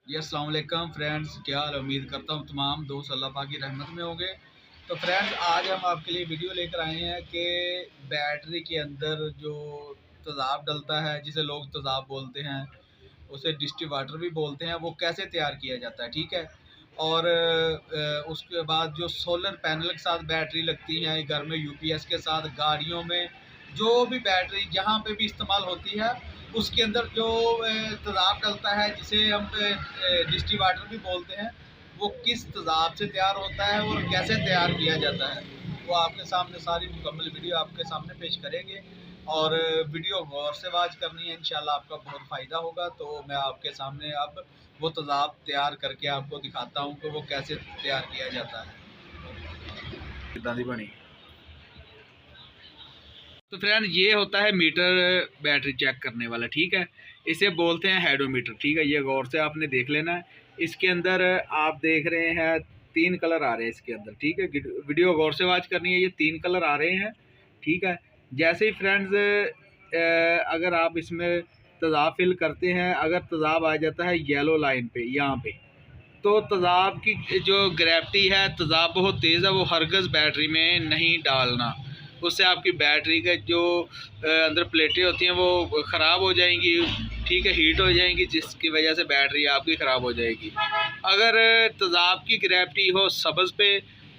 जी अस्सलाम वालेकुम फ्रेंड्स, क्या हाल। उम्मीद करता हूँ तमाम दोस्त अल्लाह पाक की रहमत में होंगे। तो फ्रेंड्स, आज हम आपके लिए वीडियो लेकर आए हैं कि बैटरी के अंदर जो तेज़ाब डलता है, जिसे लोग तेज़ाब बोलते हैं, उसे डिस्टिल वाटर भी बोलते हैं, वो कैसे तैयार किया जाता है। ठीक है। और उसके बाद जो सोलर पैनल के साथ बैटरी लगती है घर में, यूपीएस के साथ, गाड़ियों में, जो भी बैटरी जहाँ पे भी इस्तेमाल होती है, उसके अंदर जो तेज़ाब डलता है, जिसे हम डिस्टिल वाटर भी बोलते हैं, वो किस तेज़ाब से तैयार होता है और कैसे तैयार किया जाता है, वो आपके सामने सारी मुकम्मल वीडियो आपके सामने पेश करेंगे। और वीडियो गौर से वाच करनी है, इंशाल्लाह आपका बहुत फ़ायदा होगा। तो मैं आपके सामने अब वो तेज़ाब तैयार करके आपको दिखाता हूँ कि वो कैसे तैयार किया जाता है। कितना दी बनी। तो फ्रेंड, ये होता है मीटर बैटरी चेक करने वाला। ठीक है, इसे बोलते हैं हेडोमीटर। ठीक है, ये गौर से आपने देख लेना है। इसके अंदर आप देख रहे हैं 3 कलर आ रहे हैं इसके अंदर। ठीक है, वीडियो गौर से वाच करनी है। ये 3 कलर आ रहे हैं। ठीक है, जैसे ही फ्रेंड्स अगर आप इसमें तेज़ाब फिल करते हैं, अगर तेज़ाब आ जाता है येलो लाइन पे, यहाँ पे, तो तेज़ाब की जो ग्रेविटी है, तेज़ाब बहुत तेज़ है, वो हरगज़ बैटरी में नहीं डालना। उससे आपकी बैटरी का जो अंदर प्लेटें होती हैं वो ख़राब हो जाएंगी। ठीक है, हीट हो जाएंगी, जिसकी वजह से बैटरी आपकी ख़राब हो जाएगी। अगर तेज़ाब की ग्रेविटी हो सब्ज़ पे,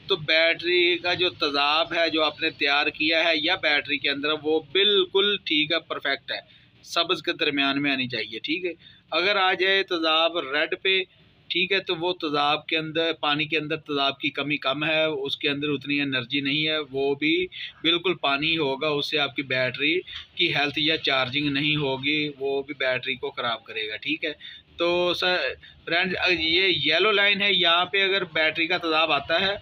तो बैटरी का जो तेज़ाब है जो आपने तैयार किया है या बैटरी के अंदर, वो बिल्कुल ठीक है, परफेक्ट है, सब्ज़ के दरमियान में आनी चाहिए। ठीक है, अगर आ जाए तेज़ाब रेड पे, ठीक है, तो वो तेज़ाब के अंदर, पानी के अंदर तेज़ाब की कमी कम है, उसके अंदर उतनी एनर्जी नहीं है, वो भी बिल्कुल पानी होगा, उससे आपकी बैटरी की हेल्थ या चार्जिंग नहीं होगी, वो भी बैटरी को ख़राब करेगा। ठीक है, तो सर फ्रेंड्स, ये येलो लाइन है, यहाँ पे अगर बैटरी का तेज़ाब आता है,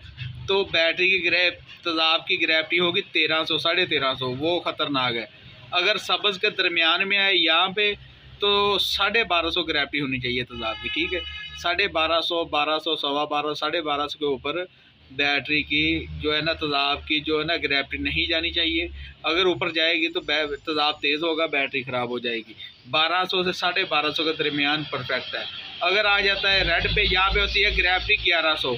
तो बैटरी की तेज़ाब की ग्रेविटी होगी 1300, 1350, वो ख़तरनाक है। अगर सब्ज़ के दरमियान में है यहाँ पे, तो 1250 ग्रेविटी होनी चाहिए तेज़ाब की। ठीक है, 1250, 1200, 1250, 1250 के ऊपर बैटरी की जो है ना, तेज़ाब की जो है ना, ग्रेविटी नहीं जानी चाहिए। अगर ऊपर जाएगी तो तेज़ाब तेज़ होगा, बैटरी ख़राब हो जाएगी। 1200 से 1250 के दरमियान परफेक्ट है। अगर आ जाता है रेड पे, यहाँ पे होती है ग्रेविटी 1100।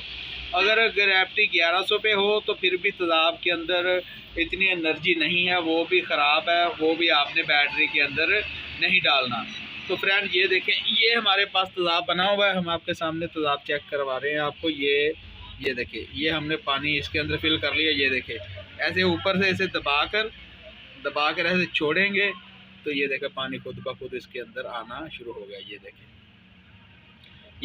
अगर ग्रेविटी 1100 पे हो, तो फिर भी तेज़ाब के अंदर इतनी एनर्जी नहीं है, वो भी ख़राब है, वो भी आपने बैटरी के अंदर नहीं डालना। तो फ्रेंड, ये देखें, ये हमारे पास तेज़ाब बना हुआ है, हम आपके सामने तेज़ाब चेक करवा रहे हैं आपको। ये देखिए, ये हमने पानी इसके अंदर फिल कर लिया। ये देखें, ऐसे ऊपर से इसे दबा कर ऐसे छोड़ेंगे, तो ये देखें पानी खुद ब खुद इसके अंदर आना शुरू हो गया। ये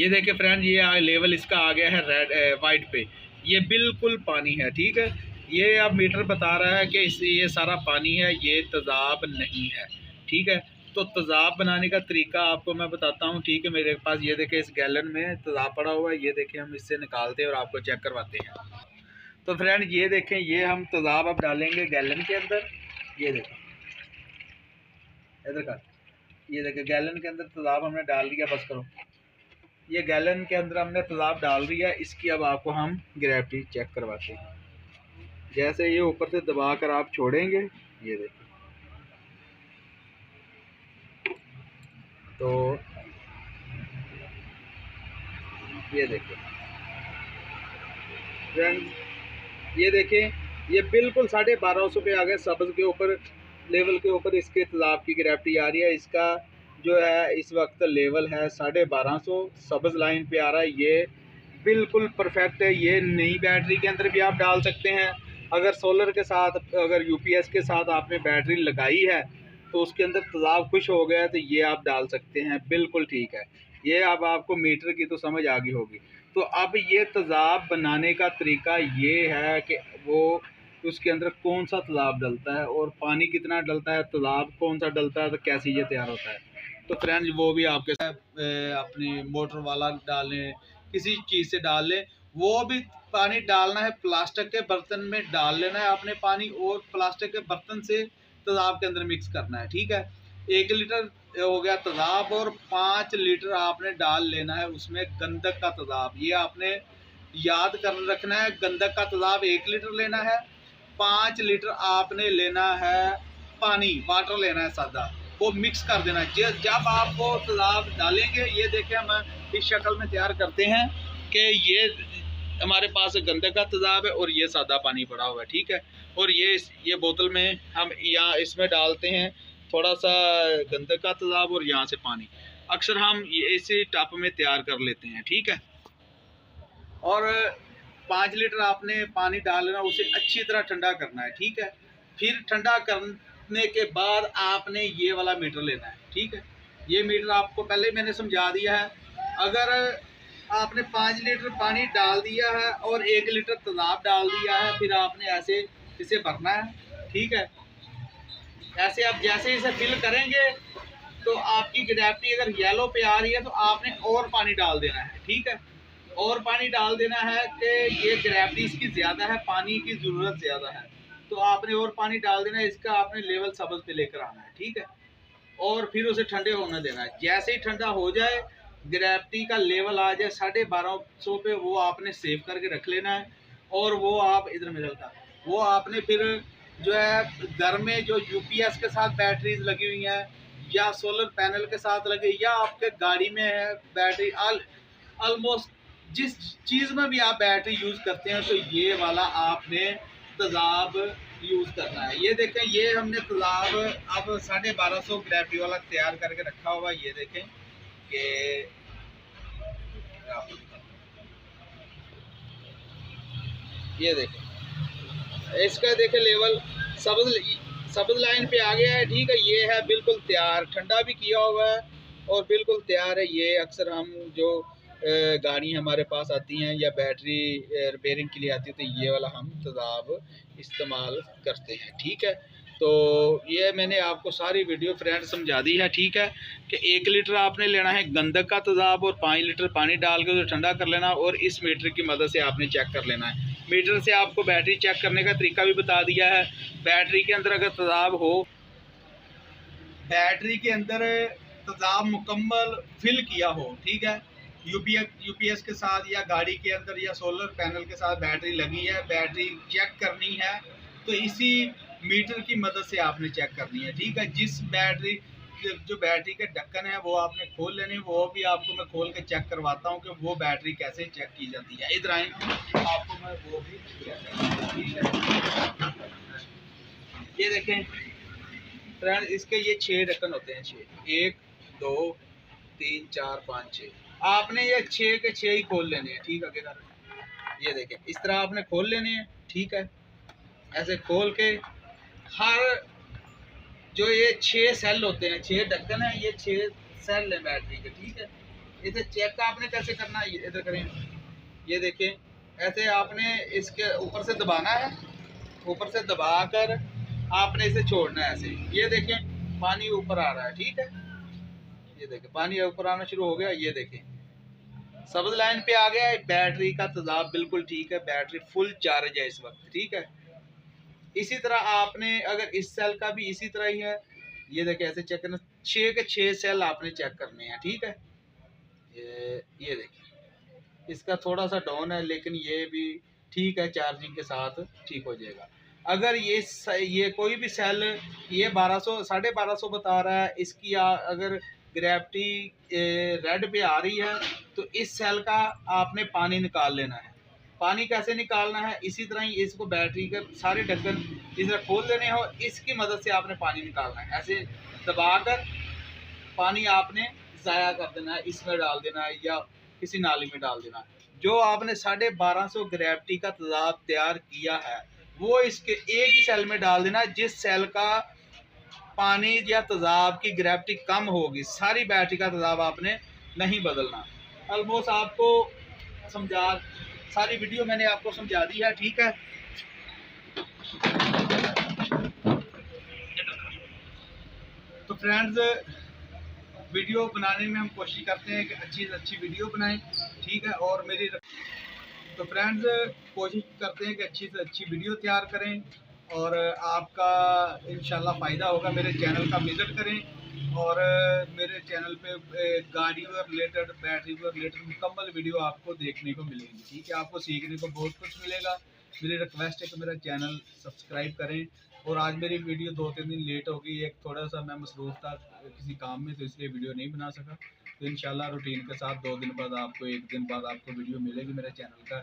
देखें फ्रेंड, ये लेवल इसका आ गया है रेड वाइट पे, ये बिल्कुल पानी है। ठीक है, ये अब मीटर बता रहा है कि ये सारा पानी है, ये तेज़ाब नहीं है। ठीक है, तो तेज़ाब बनाने का तरीका आपको मैं बताता हूँ। ठीक है, मेरे पास ये देखें, इस गैलन में तेज़ाब पड़ा हुआ है। ये देखें, हम इससे निकालते हैं और आपको चेक करवाते हैं। तो फ्रेंड, ये देखें, ये हम तेज़ाब अब डालेंगे गैलन के अंदर। ये देखें, इधर का, ये देखें, गैलन के अंदर तेज़ाब हमने डाल दिया। बस करो, ये गैलन के अंदर हमने तेज़ाब डाल दिया। इसकी अब आपको हम ग्रेविटी चेक करवाते हैं। जैसे ये ऊपर से दबा कर आप छोड़ेंगे, ये देखिए, तो ये देखिए फ्रेंड्स, ये देखें, ये बिल्कुल 1250 पे आ गए, सब्ज़ के ऊपर, लेवल के ऊपर इसके तेज़ाब की ग्रेविटी आ रही है। इसका जो है इस वक्त लेवल है 1250, सब्ज़ लाइन पे आ रहा है। ये बिल्कुल परफेक्ट है। ये नई बैटरी के अंदर भी आप डाल सकते हैं। अगर सोलर के साथ, अगर यूपीएस के साथ आपने बैटरी लगाई है, तो उसके अंदर तेज़ाब खुश हो गया, तो ये आप डाल सकते हैं, बिल्कुल ठीक है। ये अब आपको मीटर की तो समझ आ गई होगी। तो अब ये तेज़ाब बनाने का तरीका ये है कि वो उसके अंदर कौन सा तेज़ाब डलता है और पानी कितना डलता है, तेज़ाब कौन सा डलता है, तो कैसे ये तैयार होता है। तो फ्रेंड्स, वो भी आपके अपनी मोटर वाला डालें, किसी चीज़ से डाल लें, वो भी पानी डालना है, प्लास्टिक के बर्तन में डाल लेना है आपने पानी, और प्लास्टिक के बर्तन से तेज़ाब के अंदर मिक्स करना है। ठीक है, 1 लीटर हो गया तेज़ाब, और 5 लीटर आपने डाल लेना है उसमें गंधक का तेज़ाब। ये आपने याद कर रखना है, गंधक का तेज़ाब 1 लीटर लेना है, 5 लीटर आपने लेना है पानी, वाटर लेना है सादा, वो मिक्स कर देना है। जब आप वो तेज़ाब डालेंगे, ये देखें, मैं इस शक्ल में तैयार करते हैं कि ये हमारे पास गंदे का तेज़ाब है और ये सादा पानी पड़ा हुआ है, ठीक है। और ये बोतल में हम यहाँ इसमें डालते हैं थोड़ा सा गंदे का तेज़ाब और यहाँ से पानी। अक्सर हम ये इसी टप में तैयार कर लेते हैं, ठीक है। और 5 लीटर आपने पानी डालना, उसे अच्छी तरह ठंडा करना है, ठीक है। फिर ठंडा करने के बाद आपने ये वाला मीटर लेना है, ठीक है। ये मीटर आपको पहले मैंने समझा दिया है। अगर आपने 5 लीटर पानी डाल दिया है और 1 लीटर तेज़ाब डाल दिया है, फिर आपने ऐसे इसे भरना है, ठीक है। ऐसे आप जैसे इसे फिल करेंगे तो आपकी ग्रेविटी अगर येलो पे आ रही है तो आपने और पानी डाल देना है, ठीक है। और पानी डाल देना है कि ये ग्रेविटी इसकी ज़्यादा है, पानी की ज़रूरत ज़्यादा है, तो आपने और पानी डाल देना है। इसका आपने लेवल सब्ज़ पे लेकर आना है, ठीक है। और फिर उसे ठंडे होने देना है। जैसे ही ठंडा हो जाए, ग्रेविटी का लेवल आ जाए 1250 पे, वो आपने सेव करके रख लेना है। और वो आप इधर मिलता वो आपने फिर जो है घर में जो यूपीएस के साथ बैटरीज लगी हुई हैं या सोलर पैनल के साथ लगे या आपके गाड़ी में है बैटरी, ऑलमोस्ट जिस चीज़ में भी आप बैटरी यूज़ करते हैं, तो ये वाला आपने तेज़ाब यूज़ करना है। ये देखें, ये हमने तेज़ाब अब 1250 ग्रेविटी वाला तैयार करके रखा हुआ। ये देखें कि ये देखें, इसका देखें लेवल सब्ज़ लाइन पे आ गया है, ठीक है। ये है बिल्कुल तैयार, ठंडा भी किया हुआ है और बिल्कुल तैयार है। ये अक्सर हम जो गाड़ी हमारे पास आती हैं या बैटरी रिपेयरिंग के लिए आती है, तो ये वाला हम तेज़ाब इस्तेमाल करते हैं, ठीक है। तो ये मैंने आपको सारी वीडियो फ्रेंड समझा दी है, ठीक है। कि 1 लीटर आपने लेना है गंदक का तेज़ाब और 5 लीटर पानी डाल के उसे ठंडा कर लेना और इस मीटर की मदद से आपने चेक कर लेना है। मीटर से आपको बैटरी चेक करने का तरीका भी बता दिया है। बैटरी के अंदर अगर तेज़ाब हो, बैटरी के अंदर तेज़ाब मुकम्मल फिल किया हो, ठीक है, यूपीएस के साथ या गाड़ी के अंदर या सोलर पैनल के साथ बैटरी लगी है, बैटरी चेक करनी है तो इसी मीटर की मदद से आपने चेक करनी है, ठीक है। जिस बैटरी जो बैटरी के ढक्कन है वो आपने खोल लेने, वो भी आपको मैं खोल के चेक करवाता हूँ कि वो बैटरी कैसे चेक की जाती है। इधर आए, आपको मैं वो भी ठीक है। ये देखें फ्रेंड, इसके ये 6 ढक्कन होते हैं, 6, 1 2 3 4 5 6। आपने ये 6 के 6 ही खोल लेने हैं, ठीक है। ये देखें, इस तरह आपने खोल लेने हैं, ठीक है। ऐसे खोल के हर जो ये 6 सेल होते हैं, 6 ढक्कन है, ये 6 सेल है बैटरी के, ठीक है। इसे चेक आपने कैसे करना है, इधर करें, ये देखें, ऐसे आपने इसके ऊपर से दबाना है, ऊपर से दबा कर आपने इसे छोड़ना है ऐसे। ये देखें पानी ऊपर आ रहा है, ठीक है। ये देखें पानी ऊपर आना शुरू हो गया। ये देखें सब्ज़ लाइन पे आ गया है। बैटरी का तेज़ाब बिल्कुल ठीक है, बैटरी फुल चार्ज है इस वक्त, ठीक है। इसी तरह आपने अगर इस सेल का भी इसी तरह ही है, ये देखें ऐसे चेक करना, 6 के 6 सेल आपने चेक करने हैं, ठीक है। ये देखिए, इसका थोड़ा सा डाउन है लेकिन ये भी ठीक है, चार्जिंग के साथ ठीक हो जाएगा। अगर ये कोई भी सेल ये 1200 1250 बता रहा है, इसकी अगर ग्रेविटी रेड पे आ रही है तो इस सेल का आपने पानी निकाल लेना है। पानी कैसे निकालना है, इसी तरह ही इसको बैटरी के सारे ढक्कन इस तरह खोल देने हो, इसकी मदद से आपने पानी निकालना है। ऐसे दबाकर पानी आपने ज़ाया कर देना है, इसमें डाल देना है या किसी नाली में डाल देना है। जो आपने 1250 ग्रेविटी का तेज़ाब तैयार किया है वो इसके एक ही सेल में डाल देना, जिस सेल का पानी या तेज़ाब की ग्रेविटी कम होगी। सारी बैटरी का तेज़ाब आपने नहीं बदलना। ऑलमोस्ट आपको समझा, सारी वीडियो मैंने आपको समझा दी है, ठीक है। तो फ्रेंड्स, वीडियो बनाने में हम कोशिश करते हैं कि अच्छी से अच्छी वीडियो बनाएं, ठीक है। और मेरी तो फ्रेंड्स कोशिश करते हैं कि अच्छी से अच्छी वीडियो तैयार करें और आपका इंशाल्लाह फ़ायदा होगा। मेरे चैनल का विज़िट करें और मेरे चैनल पे गाड़ी और रिलेटेड, बैटरी और रिलेटेड मुकम्मल वीडियो आपको देखने को मिलेगी, ठीक है। आपको सीखने को बहुत कुछ मिलेगा। मेरी रिक्वेस्ट है कि मेरा चैनल सब्सक्राइब करें। और आज मेरी वीडियो 2-3 दिन लेट हो गई, एक थोड़ा सा मैं मसरूफ़ था किसी काम में, तो इसलिए वीडियो नहीं बना सका। तो इंशाल्लाह रूटीन के साथ 2 दिन बाद आपको, 1 दिन बाद आपको वीडियो मिलेगी। मेरे चैनल का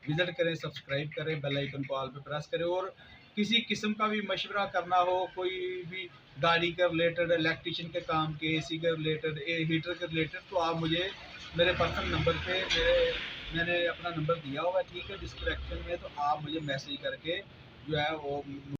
विज़िट करें, सब्सक्राइब करें, बेल आइकन को ऑल पे प्रेस करें। और किसी किस्म का भी मशवरा करना हो, कोई भी गाड़ी के रिलेटेड, इलेक्ट्रिशियन के काम के, एसी के रिलेटेड, हीटर के रिलेटेड, तो आप मुझे मेरे पर्सनल नंबर पे मैंने अपना नंबर दिया हुआ है, ठीक है, डिस्क्रिप्शन में, तो आप मुझे मैसेज करके जो है वो